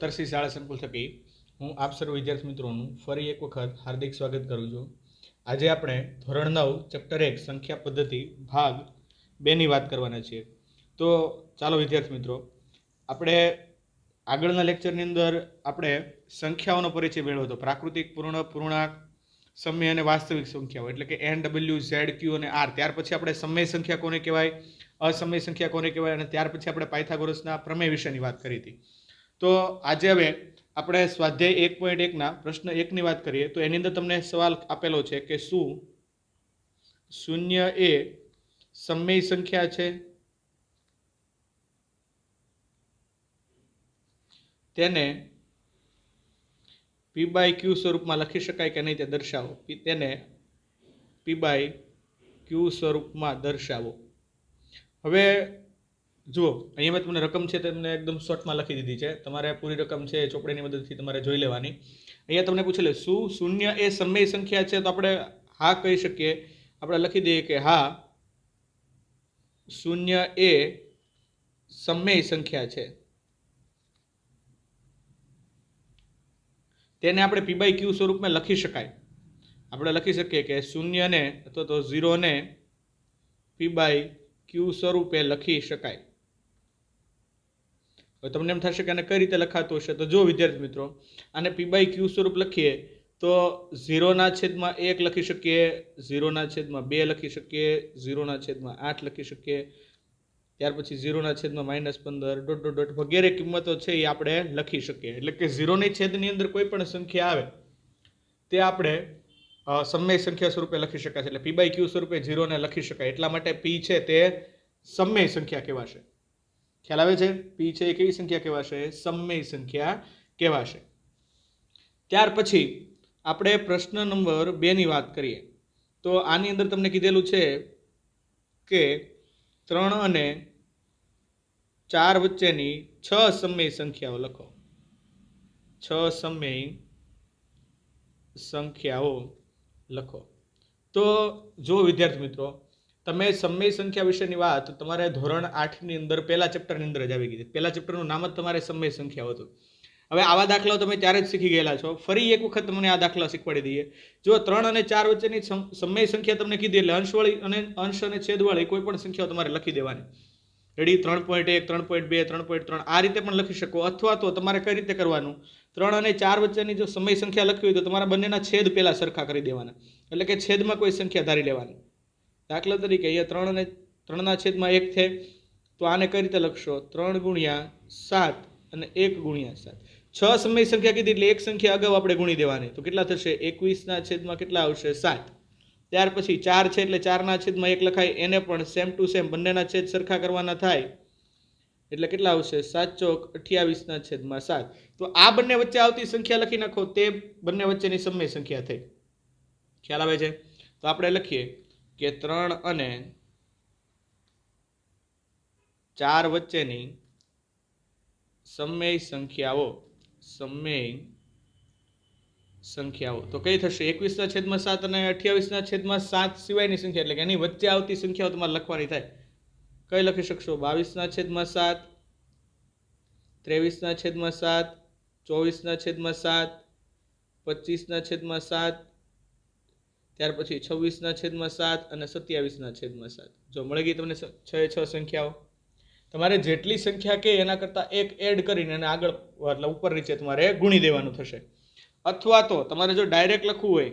સપ્તર્ષિ શાળા સંકુલ થકી હું આપ સર્વ વિદ્યાર્થી મિત્રોનું ફરી એક વખત હાર્દિક સ્વાગત કરું છું। આજે આપણે ધોરણ 9 ચેપ્ટર 1 સંખ્યા પદ્ધતિ ભાગ 2 ની વાત કરવાના છીએ। તો ચાલો વિદ્યાર્થી મિત્રો, આપણે આગળના લેક્ચરની અંદર આપણે સંખ્યાઓનો પરિચય મેળવ્યો હતો। પ્રાકૃતિક, પૂર્ણ, પૂર્ણાંક, સમય અને વાસ્તવિક સંખ્યાઓ એટલે કે એન, ડબલ્યુ, ઝેડ, ક્યુ અને આર। ત્યાર પછી આપણે સમય સંખ્યા કોને કહેવાય, અસમય સંખ્યા કોને કહેવાય અને ત્યાર પછી આપણે પાયથાગોરસના પ્રમેય વિશેની વાત કરી હતી। તો આજે હવે આપણે સ્વાધ્યાય 1.1 ના પ્રશ્ન 1 ની વાત કરીએ। તો એની અંદર તમને સવાલ આપેલો છે કે શું શૂન્ય એ સમય સંખ્યા છે, તેને p બાય q સ્વરૂપમાં લખી શકાય કે નહીં તે દર્શાવો। તેને p બાય q સ્વરૂપમાં દર્શાવો। હવે જુઓ, અહીંયા મેં તમને રકમ છે તમને એકદમ શોર્ટમાં લખી દીધી છે। તમારે પૂરી રકમ છે ચોપડીની મદદથી તમારે જોઈ લેવાની। અહીંયા તમને પૂછેલે શું શૂન્ય એ સમય સંખ્યા છે, તો આપણે હા કહી શકીએ। આપણે લખી દઈએ કે હા, શૂન્ય એ સમય સંખ્યા છે, તેને આપણે p બાય q સ્વરૂપમાં લખી શકાય। આપણે લખી શકીએ કે શૂન્ય ને અથવા તો 0 ને p બાય q સ્વરૂપે લખી શકાય। તમને એમ થશે કે આને કઈ રીતે લખાતું હશે, તો જો વિદ્યાર્થી મિત્રો, આને p બાય q સ્વરૂપ લખીએ તો 0/1 લખી શકીએ, 0/2 લખી શકીએ, 0/8 લખી શકીએ, ત્યાર પછી 0/-15 ... વગેરે કિંમતો છે એ આપણે લખી શકીએ। એટલે કે 0 ની છેદની અંદર કોઈ પણ સંખ્યા આવે તે આપણે સમય સંખ્યા સ્વરૂપે લખી શકાય છે। એટલે p બાય q સ્વરૂપે 0 ને લખી શકાય, એટલા માટે p છે તે સમય સંખ્યા કહેવાશે। ખ્યાલ આવે છે? p છે એ કેવી સંખ્યા કહેવાશે? સમય સંખ્યા કહેવાશે। ત્યાર પછી આપણે પ્રશ્ન નંબર 2 ની વાત કરીએ। તો આની અંદર તમને કીધેલું છે કે 3 અને 4 વચ્ચેની 6 સમય સંખ્યાઓ લખો। 6 સમય સંખ્યાઓ લખો। તો જો વિદ્યાર્થી મિત્રો, તમે સમય સંખ્યા વિશેની વાત તમારે ધોરણ 8 ની અંદર પહેલા ચેપ્ટરની અંદર જ આવી ગઈ। પહેલા ચેપ્ટરનું નામ જ તમારે સમય સંખ્યાઓ હતું। હવે આવા દાખલાઓ તમે ત્યારે જ શીખી ગયેલા છો। ફરી એક વખત તમને આ દાખલા શીખવાડી દઈએ। જો 3 અને 4 વચ્ચેની સમય સંખ્યા તમને કીધી એટલે અંશ અને છેદવાળી કોઈ પણ સંખ્યાઓ તમારે લખી દેવાની। રેડી? 3.1, 3.2, 3.3 આ રીતે પણ લખી શકો, અથવા તો તમારે કઈ રીતે કરવાનું, 3 અને 4 વચ્ચેની જો સમય સંખ્યા લખવી હોય તો તમારા બંનેના છેદ પહેલા સરખા કરી દેવાના। એટલે કે છેદમાં કોઈ સંખ્યા ધારી લેવાની। દાખલા તરીકે અહીંયા 3 અને 3/1 છે, તો આને કઈ રીતે લખશો? 3 × 7 અને 1 × 7। 6 સમય સંખ્યા કીધી એટલે એક સંખ્યા અગાઉ આપણે ગુણી દેવાની। તો કેટલા થશે? 21/7 કેટલા આવશે? 7। ત્યાર પછી 4 છે એટલે 4/1 લખાય, એને પણ સેમ ટુ સેમ બંનેના છેદ સરખા કરવાના થાય એટલે કેટલા આવશે? 7 × 28/7। તો આ બંને વચ્ચે આવતી સંખ્યા લખી નાખો, તે બંને વચ્ચેની સમય સંખ્યા થઈ। ખ્યાલ આવે છે? તો આપણે લખીએ કે 3 અને 4 વચ્ચેની સમય સંખ્યાઓ તો કઈ થશે? 21/7 અને 28/7 સિવાયની સંખ્યા, એટલે કે એની વચ્ચે આવતી સંખ્યાઓ તમારે લખવાની થાય। કઈ લખી શકશો? 22/7, 23/7, 24/7, 25/7, ત્યાર પછી 26/7 અને 27/7। જો મળી ગઈ તમને 6 સંખ્યાઓ। તમારે જેટલી સંખ્યા કે એના કરતાં એક એડ કરીને એને આગળ એટલે ઉપર નીચે તમારે ગુણી દેવાનું થશે। અથવા તો તમારે જો ડાયરેક્ટ લખવું હોય,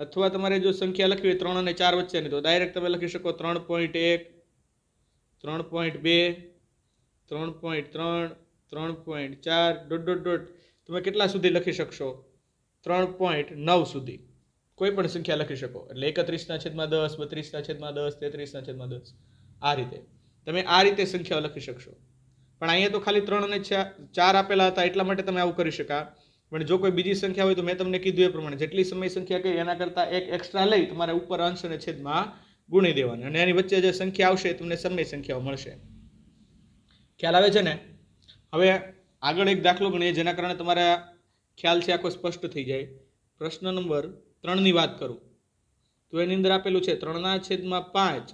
અથવા તમારે જો સંખ્યા લખવી હોય 3 અને 4 વચ્ચેની, તો ડાયરેક્ટ તમે લખી શકો 3.1, 3.2, 3.3, 3.4 ... તમે કેટલા સુધી લખી શકશો? 3.9 સુધી કોઈ પણ સંખ્યા લખી શકો। એટલે 31/10, 32/10, 33/10 આ રીતે તમે આ રીતે સંખ્યાઓ લખી શકશો। પણ અહીંયા તો ખાલી 3 અને 4 આપેલા હતા એટલા માટે તમે આવું કરી શકા। પણ જો કોઈ બીજી સંખ્યા હોય તો મેં તમને કીધું એ પ્રમાણે જેટલી સમય સંખ્યા કહી એના કરતાં એક એક્સ્ટ્રા લઈ તમારે ઉપર અંશ અને છેદમાં ગુણી દેવાની, અને એની વચ્ચે જે સંખ્યા આવશે તમને સમય સંખ્યાઓ મળશે। ખ્યાલ આવે છે ને? હવે આગળ એક દાખલો ગણીએ જેના કારણે તમારા ખ્યાલ છે આખો સ્પષ્ટ થઈ જાય। પ્રશ્ન નંબર 3 ની વાત કરું તો એની અંદર આપેલું છે 3/5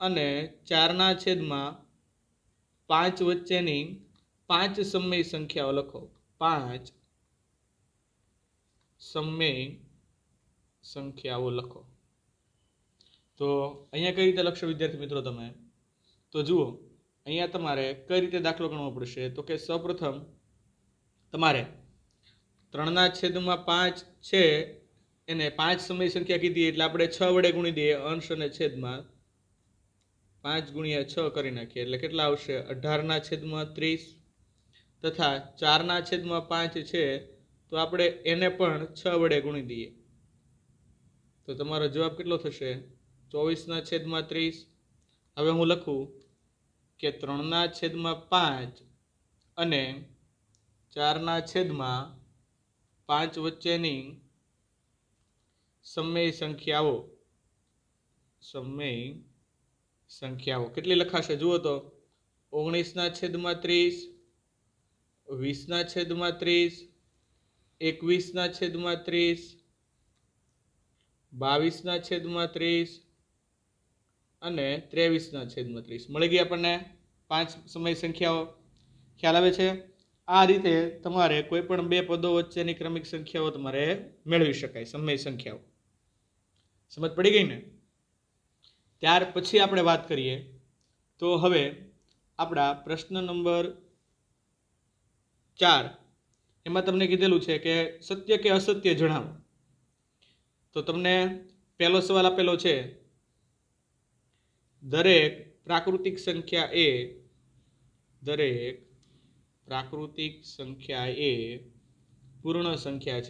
અને 4/5 વચ્ચેની 5 સમય સંખ્યાઓ લખો. 5 સમય સંખ્યાઓ લખો. તો અહીંયા કઈ રીતે લખશો વિદ્યાર્થી મિત્રો તમે? તો જુઓ, અહીંયા તમારે કઈ રીતે દાખલો ગણવો પડશે? તો કે સૌપ્રથમ તમારે 3/5 છે એને 5 સમય સંખ્યા કીધી એટલે આપણે 6 વડે ગુણી દઈએ. અંશ અને છેદમાં 5 ગુણ્યા 6 કરી નાખીએ એટલે કેટલા આવશે? 18/30 તથા 4/5 છે તો આપણે એને પણ 6 વડે ગુણી દઈએ તો તમારો જવાબ કેટલો થશે? 24/30. હવે હું લખું કે 3/5 અને 4/5 વચ્ચેની સમય સંખ્યાઓ કેટલી લખાશે? જુઓ તો 19/30, 20/30, 21/30, 22/30 અને 23/30 મળી ગઈ આપણને 5 સમય સંખ્યાઓ. ખ્યાલ આવે છે? આ રીતે તમારે કોઈ પણ બે પદો વચ્ચેની ક્રમિક સંખ્યાઓ તમારે મેળવી શકાય, સમય સંખ્યાઓ. સમજ પડી ગઈ ને? ત્યાર પછી આપણે વાત કરીએ તો હવે આપણા પ્રશ્ન નંબર 4 એમાં તમને કીધેલું છે કે સત્ય કે અસત્ય જણાવો. તો તમને પહેલો સવાલ આપેલો છે, દરેક પ્રાકૃતિક સંખ્યા એ પૂર્ણ સંખ્યા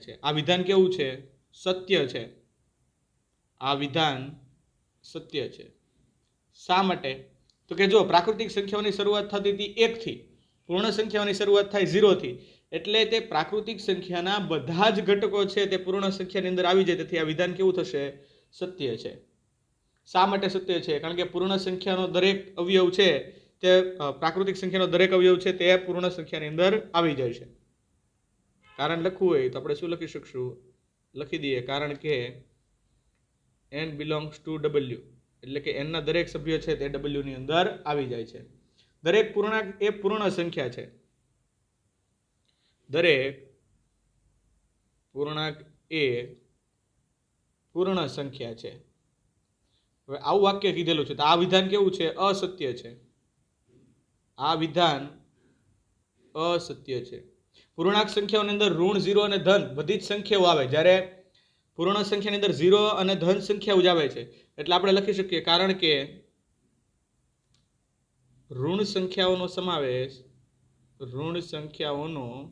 છે. આ વિધાન કેવું છે? સત્ય છે. આ વિધાન સત્ય છે. શા માટે? તો કે જો પ્રાકૃતિક સંખ્યાઓની શરૂઆત થતી હતી 1 થી, પૂર્ણ સંખ્યાઓની શરૂઆત થાય 0 થી, એટલે તે પ્રાકૃતિક સંખ્યાના બધા જ ઘટકો છે તે પૂર્ણ સંખ્યાની અંદર આવી જાય. તેથી આ વિધાન કેવું થશે? સત્ય છે. શા માટે સત્ય છે? કારણ કે પૂર્ણ સંખ્યાનો દરેક અવયવ છે તે પ્રાકૃતિક સંખ્યાનો દરેક અવયવ છે તે પૂર્ણ સંખ્યાની અંદર આવી જાય છે. કારણ લખવું હોય તો આપણે શું લખી શકશું? લખી દઈએ કારણ કે n belongs to w, એટલે કે n ના દરેક સભ્યો છે તે w ની અંદર આવી જાય છે. દરેક પૂર્ણાંક એ પૂર્ણ સંખ્યા છે. દરેક પૂર્ણાંક એ પૂર્ણ સંખ્યા છે. હવે આવું વાક્ય કીધેલું છે તો આ વિધાન કેવું છે? અસત્ય છે. આ વિધાન અસત્ય છે. પૂર્ણાંક સંખ્યાઓની અંદર ઋણ 0 અને ધન બધી જ સંખ્યાઓ આવે. જ્યારે પૂર્ણ સંખ્યાની અંદર 0 અને ધન સંખ્યાઓ જ આવે છે. એટલે આપણે લખી શકીએ કારણ કે ઋણ સંખ્યાઓનો સમાવેશ પૂર્ણ સંખ્યાઓમાં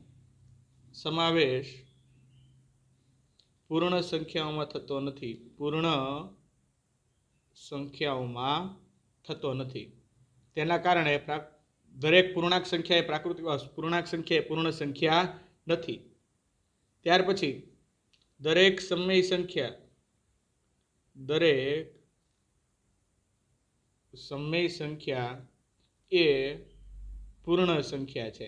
થતો નથી. તેના કારણે દરેક પૂર્ણાંક સંખ્યા એ પૂર્ણાંક સંખ્યા એ પૂર્ણ સંખ્યા નથી. ત્યાર પછી દરેક સમય સંખ્યા એ પૂર્ણ સંખ્યા છે.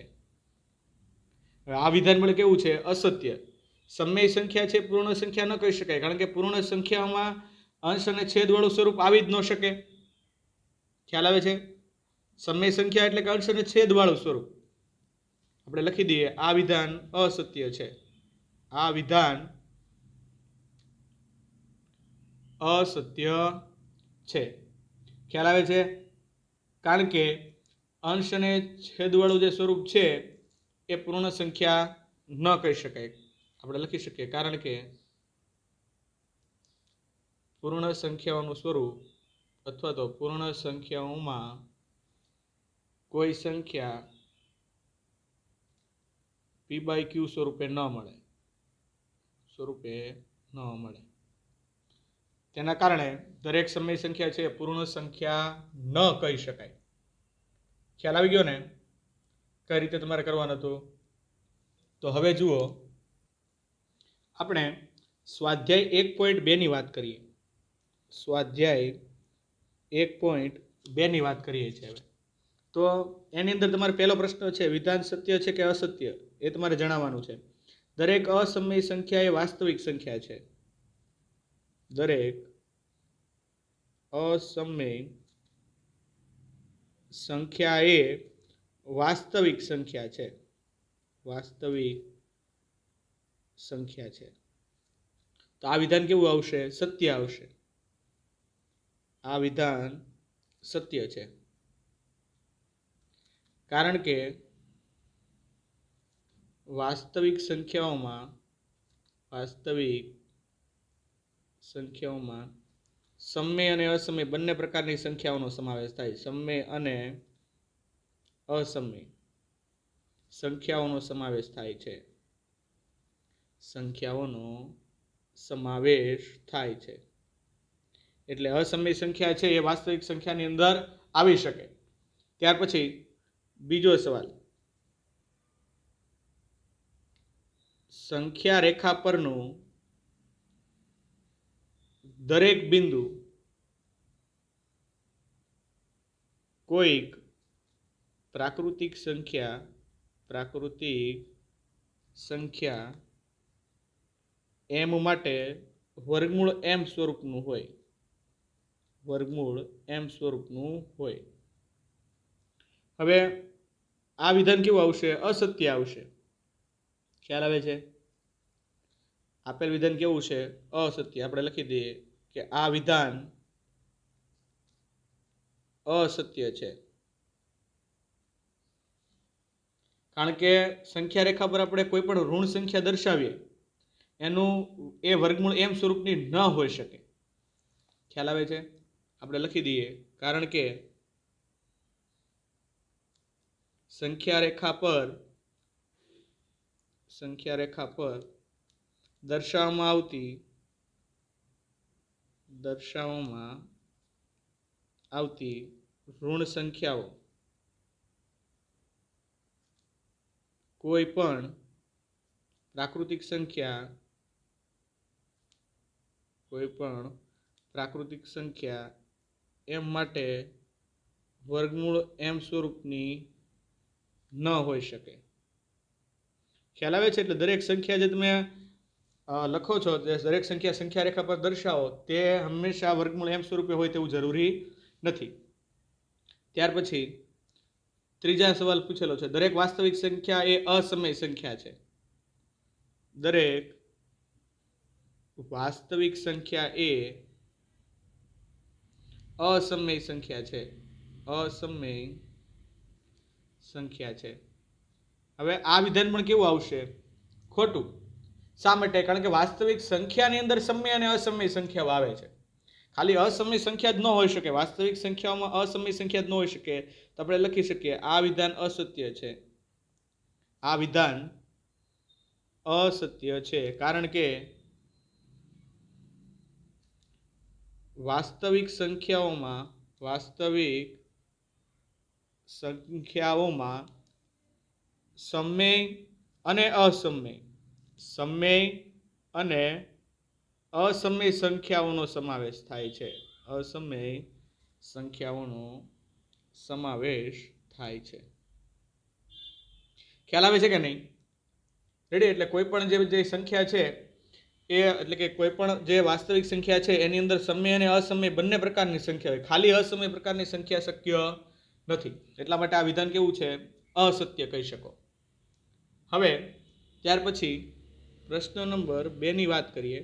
આ વિધાન મળે કેવું છે? અસત્ય. સમય સંખ્યા છે પૂર્ણ સંખ્યા ન કહી શકાય કારણ કે પૂર્ણ સંખ્યામાં અંશ અને છેદ વાળું સ્વરૂપ આવી જ ન શકે. ખ્યાલ આવે છે? સમય સંખ્યા એટલે કે અંશ અને છેદ વાળું સ્વરૂપ. આપણે લખી દઈએ આ વિધાન અસત્ય છે. આ વિધાન અસત્ય છે. ખ્યાલ આવે છે? કારણ કે અંશ અને છેદ વાળું જે સ્વરૂપ છે એ પૂર્ણ સંખ્યા ન કહી શકાય. આપણે લખી શકીએ કારણ કે પૂર્ણ સંખ્યાઓનું સ્વરૂપ અથવા તો પૂર્ણ સંખ્યાઓમાં કોઈ સંખ્યા p/q સ્વરૂપે ન મળે. તેના કારણે દરેક સમય સંખ્યા છે પૂર્ણ સંખ્યા ન કહી શકાય. ખ્યાલ આવી ગયો ને? કઈ રીતે તમારે કરવાનું હતું? તો હવે જુઓ, આપણે સ્વાધ્યાય 1.2 ની વાત કરીએ. સ્વાધ્યાય 1.2 ની વાત કરીએ છીએ હવે. તો એની અંદર તમારે પહેલો પ્રશ્ન છે, વિધાન સત્ય છે કે અસત્ય એ તમારે જણાવવાનું છે. દરેક અસમય સંખ્યા એ વાસ્તવિક સંખ્યા છે. દરેક અસમય સંખ્યા એ વાસ્તવિક સંખ્યા છે, વાસ્તવિક સંખ્યા છે, તો આ વિધાન કેવું આવશે? સત્ય આવશે. આ વિધાન સત્ય છે, કારણ કે વાસ્તવિક સંખ્યાઓમાં સમય અને અસમય બંને પ્રકારની સંખ્યાઓનો સમાવેશ થાય. સમય અને અસમય સંખ્યાઓનો સમાવેશ થાય છે, સંખ્યાઓનો સમાવેશ થાય છે. એટલે અસમય સંખ્યા છે એ વાસ્તવિક સંખ્યાની અંદર આવી શકે. ત્યાર પછી બીજો સવાલ, સંખ્યા રેખા પરનું દરેક બિંદુ કોઈક પ્રાકૃતિક સંખ્યા એમ માટે વર્ગમૂળ એમ સ્વરૂપનું હોય, વર્ગમૂળ એમ સ્વરૂપનું હોય. હવે આ વિધાન કેવું આવશે? અસત્ય આવશે. ખ્યાલ આવે છે? આપેલ વિધાન કેવું છે? અસત્ય. આપણે લખી દઈએ કે આ વિધાન અસત્ય છે, કારણ કે સંખ્યા રેખા પર આપણે કોઈ પણ ઋણ સંખ્યા દર્શાવીએ એનું એ વર્ગમૂળ એમ સ્વરૂપની ન હોઈ શકે. ખ્યાલ આવે છે? આપણે લખી દઈએ, કારણ કે સંખ્યા રેખા પર દર્શાવવામાં આવતી ઋણ સંખ્યાઓ કોઈ પણ પ્રાકૃતિક સંખ્યા એમ માટે વર્ગમૂળ એમ સ્વરૂપની ન હોઈ શકે. ખ્યાલ આવે છે? એટલે દરેક સંખ્યા જે તમે લખો છો, દરેક સંખ્યા રેખા પર દર્શાવો, તે હંમેશા વર્ગમૂળ એમ સ્વરૂપે હોય તેવું જરૂરી નથી. ત્યાર પછી ત્રીજા સવાલ પૂછેલો છે, દરેક વાસ્તવિક સંખ્યા એ અસમય સંખ્યા છે. દરેક વાસ્તવિક સંખ્યા એ અસમય સંખ્યા છે, અસમય સંખ્યા છે. હવે આ વિધાન પણ કેવું આવશે? ખોટું. શા માટે? કારણ કે વાસ્તવિક સંખ્યાની અંદર સમય અને અસમય સંખ્યાઓ આવે છે. ખાલી અસમય સંખ્યા જ ન હોઈ શકે, વાસ્તવિક સંખ્યાઓમાં અસમય સંખ્યા જ ન હોઈ શકે. તો આપણે લખી શકીએ આ વિધાન અસત્ય છે. આ વિધાન અસત્ય છે, કારણ કે વાસ્તવિક સંખ્યાઓમાં સમય અને અસમય સંખ્યાઓનો સમાવેશ થાય છે. અસમય સંખ્યાઓનો સમાવેશ થાય છે. ખ્યાલ આવે છે કે નહીં? રેડી? એટલે કોઈ પણ જે સંખ્યા છે એ, એટલે કે કોઈ પણ જે વાસ્તવિક સંખ્યા છે એની અંદર સમય અને અસમય બંને પ્રકારની સંખ્યા હોય. ખાલી અસમય પ્રકારની સંખ્યા શક્ય નથી. એટલા માટે આ વિધાન કેવું છે? અસત્ય કહી શકો. હવે ત્યાર પછી પ્રશ્ન નંબર 2 ની વાત કરીએ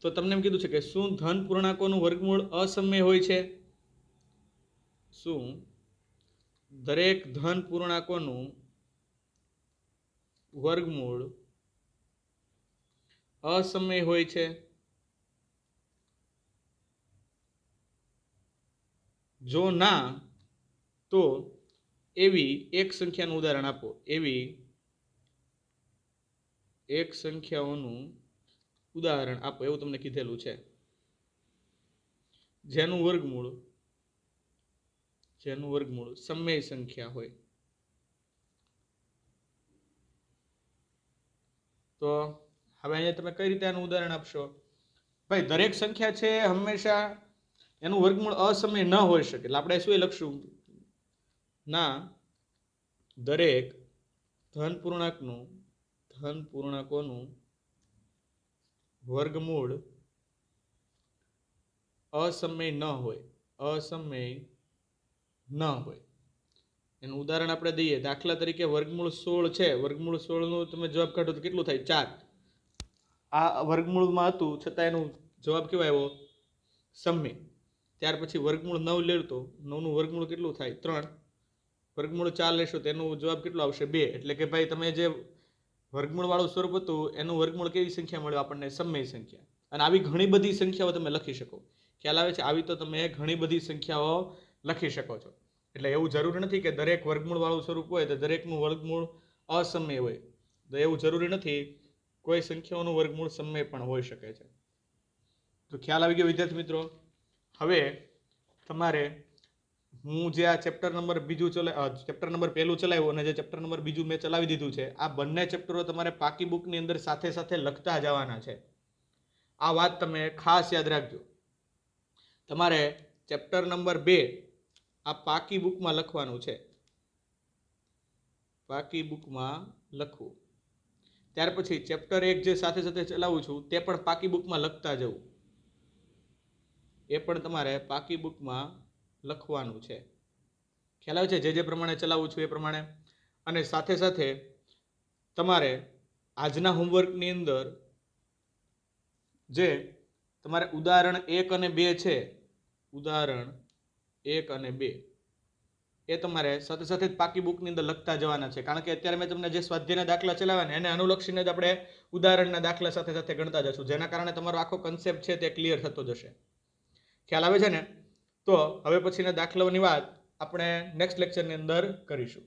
તો તમને એમ કીધું છે કે શું ધન પૂર્ણાંકોનું વર્ગમૂળ અસમય હોય છે? શું દરેક ધન પૂર્ણાંકોનું વર્ગમૂળ અસમય હોય છે? જો ના, તો એવી એક સંખ્યાનું ઉદાહરણ આપો. એવી એક સંખ્યાઓનું ઉદાહરણ આપો એવું તમને કીધેલું છે, જેનું વર્ગમૂળ સમય સંખ્યા હોય. તો હવે અહીંયા તમે કઈ રીતે આનું ઉદાહરણ આપશો? ભાઈ, દરેક સંખ્યા છે હંમેશા એનું વર્ગમૂળ અસમય ન હોઈ શકે. એટલે આપણે શું લખશું? ના, દરેક ધન પૂર્ણાંકોનું વર્ગમૂળ અસમય ન હોય. એનું ઉદાહરણ આપણે દઈએ. દાખલા તરીકે વર્ગમૂળ 16 છે. વર્ગમૂળ 16નું તમે જવાબ કાઢો તો કેટલું થાય? 4. આ વર્ગમૂળમાં હતું છતાં એનું જવાબ કેવો આવ્યો? સમય. ત્યાર પછી વર્ગમૂળ 9 લેવું તો 9નું વર્ગમૂળ કેટલું થાય? 3. વર્ગમૂળ 4 લેશો તો એનો જવાબ કેટલો આવશે? 2. એટલે કે ભાઈ તમે જે વર્ગમૂળ વાળું સ્વરૂપ હતું એનું વર્ગમૂળ કેવી સંખ્યા મળ્યું આપણને? સમય સંખ્યા. અને આવી ઘણી બધી સંખ્યાઓ તમે લખી શકો. ખ્યાલ આવે છે? આવી તો તમે ઘણી બધી સંખ્યાઓ લખી શકો છો. એટલે એવું જરૂરી નથી કે દરેક વર્ગમૂળ વાળું સ્વરૂપ હોય તો દરેકનું વર્ગમૂળ અસમય હોય. તો એવું જરૂરી નથી. કોઈ સંખ્યાઓનું વર્ગમૂળ સમય પણ હોઈ શકે છે. તો ખ્યાલ આવી ગયો વિદ્યાર્થી મિત્રો? હવે તમારે હું જે આ ચેપ્ટર નંબર પહેલું ચલાવ્યું અને જે ચેપ્ટર નંબર બીજું મેં ચલાવી દીધું છે, આ બંને ચેપ્ટરો તમારે પાકી બુકની અંદર સાથે સાથે લખતા જવાના છે. આ વાત તમે ખાસ યાદ રાખજો. તમારે ચેપ્ટર નંબર 2 આ પાકી બુકમાં લખવાનું છે. પાકી બુકમાં લખવું. ત્યાર પછી ચેપ્ટર 1 જે સાથે સાથે ચલાવું છું તે પણ પાકી બુકમાં લખતા જવું. એ પણ તમારે પાકી બુકમાં લખવાનું છે. ખ્યાલ આવે છે? જે પ્રમાણે ચલાવું છું એ પ્રમાણે. અને સાથે સાથે તમારે આજના હોમવર્કની અંદર જે તમારે ઉદાહરણ 1 અને 2 છે, ઉદાહરણ 1 અને 2 એ તમારે સાથે સાથે જ પાકી બુકની અંદર લખતા જવાના છે. કારણ કે અત્યારે મેં તમને જે સ્વાધ્યાયના દાખલા ચલાવ્યા ને એને અનુલક્ષીને જ આપણે ઉદાહરણના દાખલા સાથે સાથે ગણતા જશું, જેના કારણે તમારો આખો કન્સેપ્ટ છે તે ક્લિયર થતો જશે. ખ્યાલ આવે છે ને? તો હવે પછીના દાખલાઓની વાત આપણે નેક્સ્ટ લેક્ચરની અંદર કરીશું.